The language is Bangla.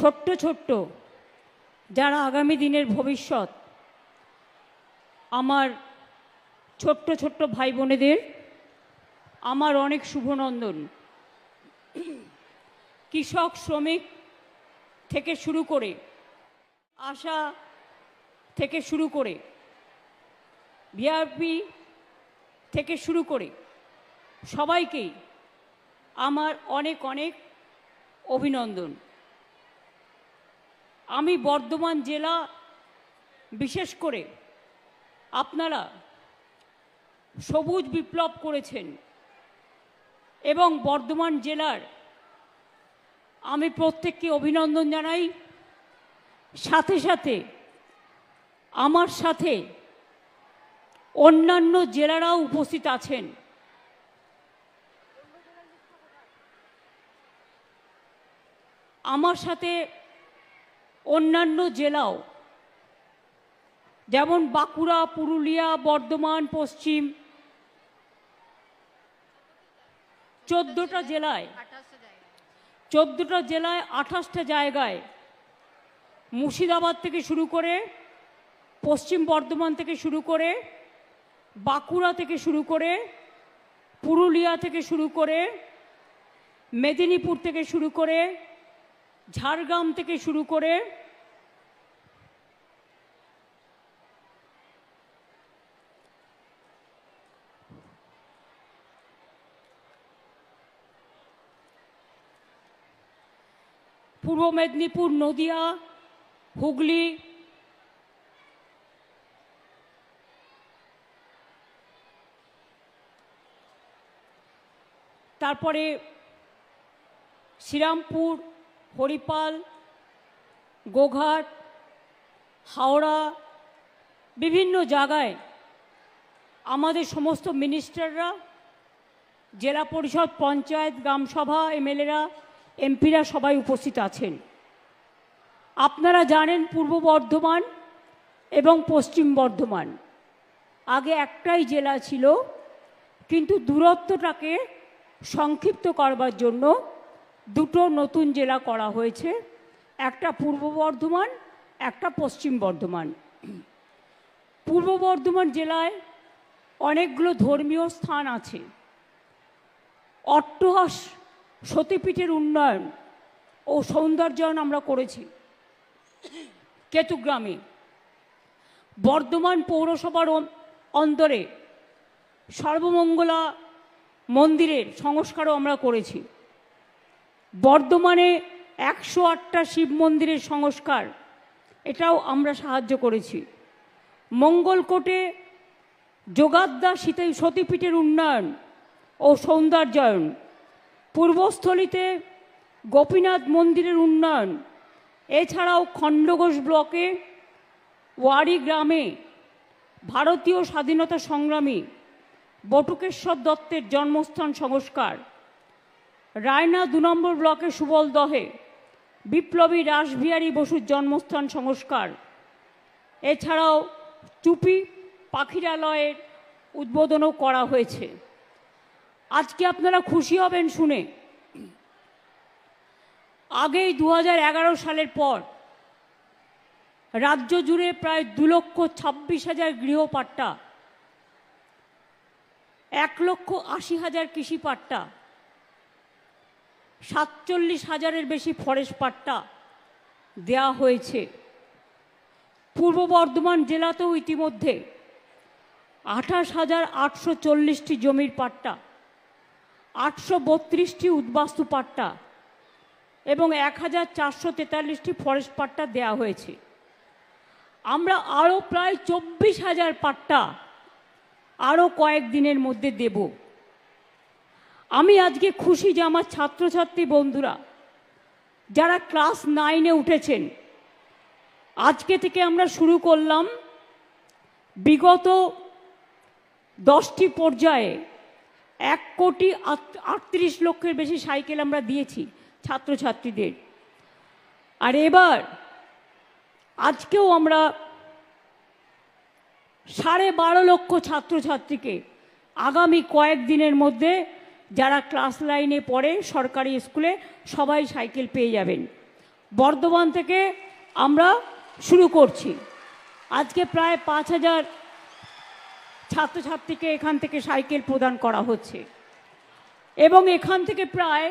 ছোট্ট ছোট্ট যারা আগামী দিনের ভবিষ্যৎ, আমার ছোট্ট ছোট্ট ভাই বোনেদের আমার অনেক শুভনন্দন। কৃষক শ্রমিক থেকে শুরু করে, আশা থেকে শুরু করে, ভিআরপি থেকে শুরু করে সবাইকেই আমার অনেক অনেক অভিনন্দন। আমি বর্ধমান জেলা, বিশেষ করে আপনারা সবুজ বিপ্লব করেছেন এবং বর্ধমান জেলার আমি প্রত্যেককে অভিনন্দন জানাই। সাথে সাথে আমার সাথে অন্যান্য জেলারাও উপস্থিত আছেন। আমার সাথে অন্যান্য জেলাও, যেমন বাঁকুড়া, পুরুলিয়া, বর্ধমান পশ্চিম, 14টা জেলায় 28টা জায়গায়, মুর্শিদাবাদ থেকে শুরু করে, পশ্চিম বর্ধমান থেকে শুরু করে, বাঁকুড়া থেকে শুরু করে, পুরুলিয়া থেকে শুরু করে, মেদিনীপুর থেকে শুরু করে, ঝাড়গ্রাম থেকে শুরু করে, পূর্ব মেদিনীপুর, নদিয়া, হুগলি, তারপরে শ্রীরামপুর, হরিপাল, গোঘাট, হাওড়া, বিভিন্ন জায়গায় আমাদের সমস্ত মিনিস্টাররা, জেলা পরিষদ, পঞ্চায়েত, গ্রামসভা, এমএলএরা, এমপিরা সবাই উপস্থিত আছেন। আপনারা জানেন পূর্ব বর্ধমান এবং পশ্চিম বর্ধমান আগে একটাই জেলা ছিল, কিন্তু দূরত্বটাকে সংক্ষিপ্ত করবার জন্য দুটো নতুন জেলা করা হয়েছে, একটা পূর্ব বর্ধমান, একটা পশ্চিম বর্ধমান। পূর্ব বর্ধমান জেলায় অনেকগুলো ধর্মীয় স্থান আছে। অট্টহাস সতীপীঠের উন্নয়ন ও সৌন্দর্যায়ন আমরা করেছি কেতুগ্রামে। বর্ধমান পৌরসভার অন্দরে সর্বমঙ্গলা মন্দিরের সংস্কারও আমরা করেছি। বর্ধমানে 108টা শিব মন্দিরের সংস্কার, এটাও আমরা সাহায্য করেছি। মঙ্গলকোটে যোগাদ্দা সতীপীঠের উন্নয়ন ও সৌন্দর্যায়ন, পূর্বস্থলীতে গোপীনাথ মন্দিরের উন্নয়ন, এছাড়াও খণ্ডঘোষ ব্লকে ওয়ারি গ্রামে ভারতীয় স্বাধীনতা সংগ্রামী বটুকেশ্বর দত্তের জন্মস্থান সংস্কার, রায়না 2 নম্বর ব্লকে সুবলদহে বিপ্লবী রাসবিহারী বসুর জন্মস্থান সংস্কার, এছাড়াও চুপি পাখিরালয়ের উদ্বোধনও করা হয়েছে। আজকে আপনারা খুশি হবেন শুনে, আগেই 2011 সালের পর রাজ্য জুড়ে প্রায় 2,26,000 গৃহপাট্টা, 1,80,000 কৃষি পাট্টা, 47,000-এর বেশি ফরেস্ট পাট্টা দেওয়া হয়েছে। পূর্ব বর্ধমান জেলাতেও ইতিমধ্যে 28,840টি জমির পাট্টা, 832টি উদ্বাস্তু পাট্টা এবং 1,443টি ফরেস্ট পাট্টা দেওয়া হয়েছে। আমরা আরও প্রায় 24,000 পাট্টা আরও কয়েকদিনের মধ্যে দেব। আমি আজকে খুশি যে আমার ছাত্রছাত্রী বন্ধুরা যারা ক্লাস 9-এ উঠেছেন, আজকে থেকে আমরা শুরু করলাম বিগত 10টি পর্যায়ে 1,38,00,000 বেশি সাইকেল আমরা দিয়েছি ছাত্রছাত্রীদের। আর এবার আজকেও আমরা 12.5 লক্ষ ছাত্রছাত্রীকে আগামী কয়েকদিনের মধ্যে যারা ক্লাস 9-এ পড়ে সরকারি স্কুলে সবাই সাইকেল পেয়ে যাবেন। বর্ধমান থেকে আমরা শুরু করছি। আজকে প্রায় 5,000 ছাত্রছাত্রীকে এখান থেকে সাইকেল প্রদান করা হচ্ছে এবং এখান থেকে প্রায়